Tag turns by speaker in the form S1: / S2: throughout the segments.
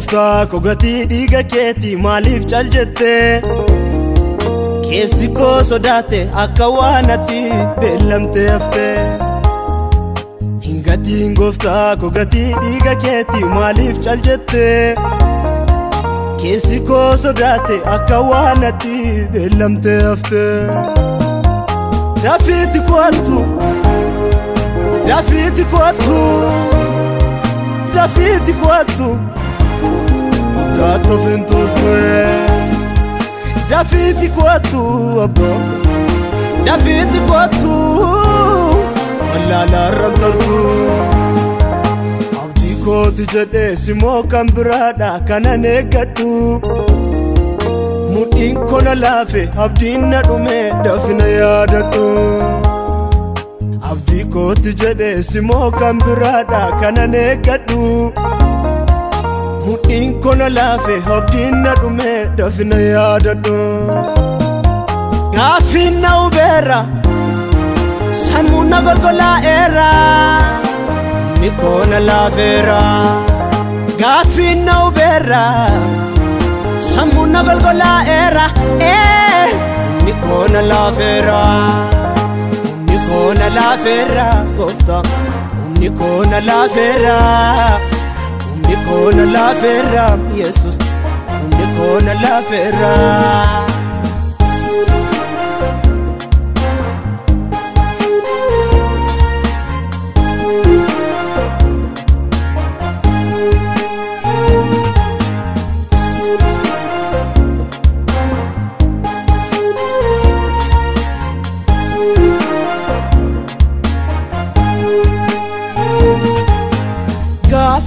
S1: gooftaa ko gatii dhiiga keetii maaliif cal jette keessi koo sodaate akka waan ati beellamte hafte hin gatiin gooftaa ko gatii dhiiga keetii maaliif cal jette keessi koo sodaate akka waan ati beellamte hafte Dafiti kootu Dafiti kootu Dafiti kootu Dato fintultue Dafiti kootu abbo Dafiti kootu Wallala rantartu Abdi kootu jedhe simoo kan biraadha kanan eeggadhu Mudhiin kona laafe abdiin na dhume dafina yaadadhu Abdi kootu jedhe simoo kan biraadha kanan eeggadhu Mudhiin kona laafe abdiin na dhume dafina yaadadhu Gaafiin na hubeera sammuu na golgolaa'eera Ni kona laafeera Gaafiin na hubeera sammuu na golgolaa'eera Ni kona laafeera Ni kona laafeera gooftaa Ni kona laafeera Ni kona laafeera Yesus Ni kona laafeera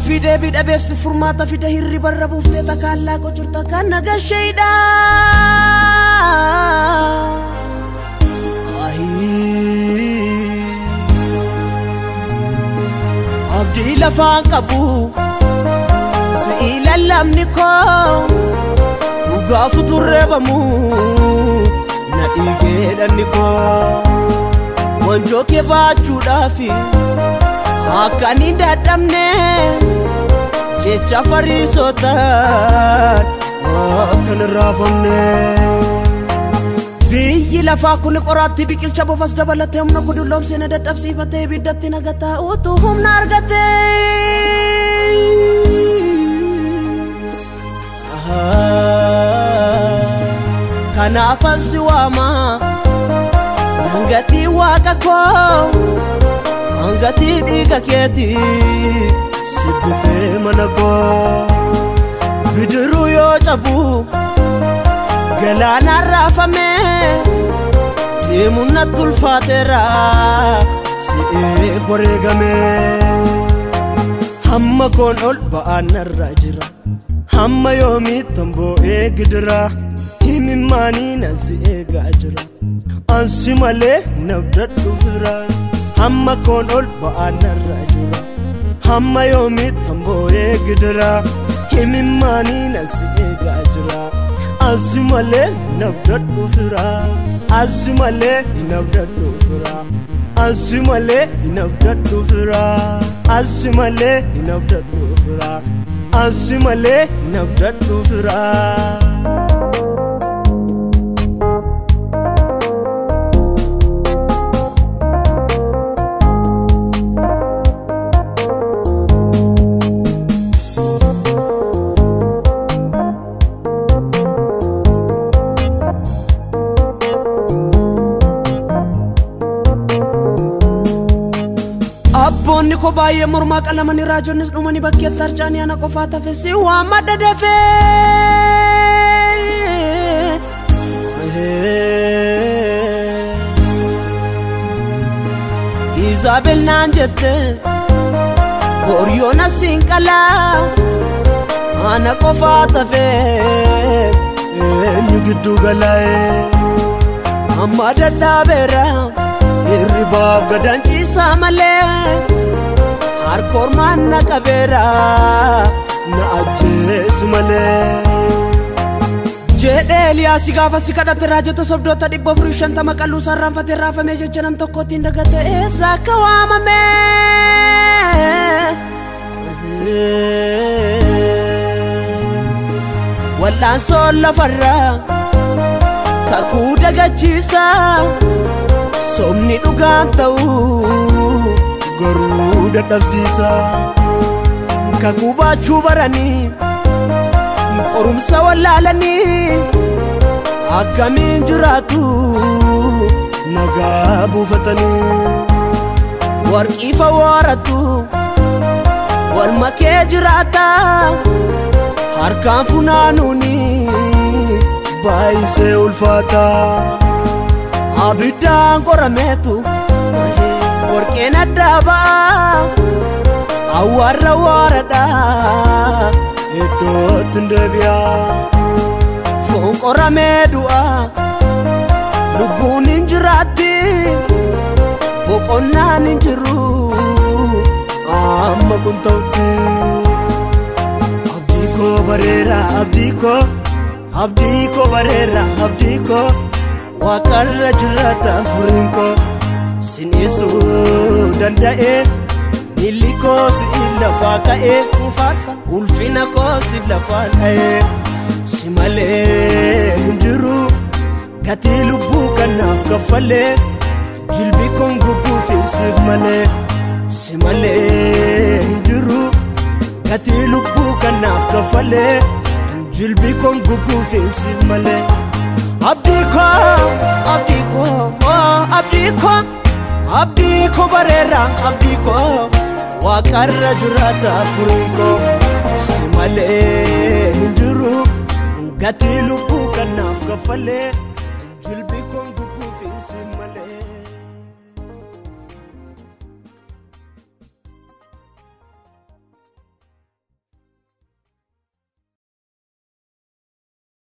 S1: Fide bida befsi furmata fida hirri barra bufte takalla ko churta kan nagashayda Abdi lafan qabu si lamni ko uga futurre bamu na digedan ko wonjo ke baachuudhaafi Akani dadamne jecha fariisotaan akkan raafamne biyyi lafaa kun qoraatti biqilcha bofas dabalatee humna kudulloomsee na dadhabsiifatee ibiddatti nagataa utuu humna argate kanaafan si waama nangatii waaqa koo Angati dhiiga keetii sibbitee mana koo bidiruu yoo cabu galaana raafame deemuun natti ulfaateera si'eef wareegame hamma koon ol ba'aan narra jira hamma yoomiittan boo'ee gidira himimmaanii nan si eegaa jira ansi malee hin abdadhu fira Hamma koon ol ba'aan narra jira hamma yoomiittan boo'ee gidira himimmaanii nan si eegaa jira Ansi malee hin abdadhu fira Ansi malee hin abdadhu fira Ansi malee hin abdadhu fira Ansi malee hin abdadhu fira Ansi malee hin abdadhu fira Abboonni ko baay'ee mormaa qalamanii raajonnis dhumanii bakkeetti harcaanii ana qofaa tafessi waan madda dafee Izaabel naan jette Booryoon asiin qalaa ana qofaa tafee eenyu gidduu galaa'ee amma dadhaabeera Irribaaf gadanchiisa malee harkormaan na qabeera na ajjeesu malee jedhe Eliyaas gaafa si kadhate raajota sobdoota 450 qalluu sarraanfatee raafamee jecha nam tokkootiin dagate eessa akka waamame wallaan solla farra kakuu dagachiisa somni dhugaan ta'u garuu dadhabsiisa kakuu baachuu baranii qorumsa wallaalanii akkamiin jiraatu nagaa buufatanii warqii fawwaaratu wal makee jiraata harkaan funaanuuni baay'isee ulfaata abiddaan qorameetu warqeen addaa ba'a awwaarra waaradha iddootti hin deebi'a foon qoramee du'a lubbuun hin jiraatti boqonnaan hin jiru amma kun ta'utti abdii koo bareera abdii koo bareera abdii koo waaqarra jiraata furiin koo sinisuu danda'e miilli koo si lafaa ka'e si faasa ulfina koo si lafaa dha'e si malee hin jiru gatii lubbuu kanaaf kaffalee jilbi koon gugguufi siif malee si malee hin jiru gatii lubbuu kanaaf kaffalee jilbi koon gugguufi siif malee abdii koo bareera abdii koo waaqarra jiraata furiin koo si malee hin jiru gatii lubbuu kanaaf kaffalee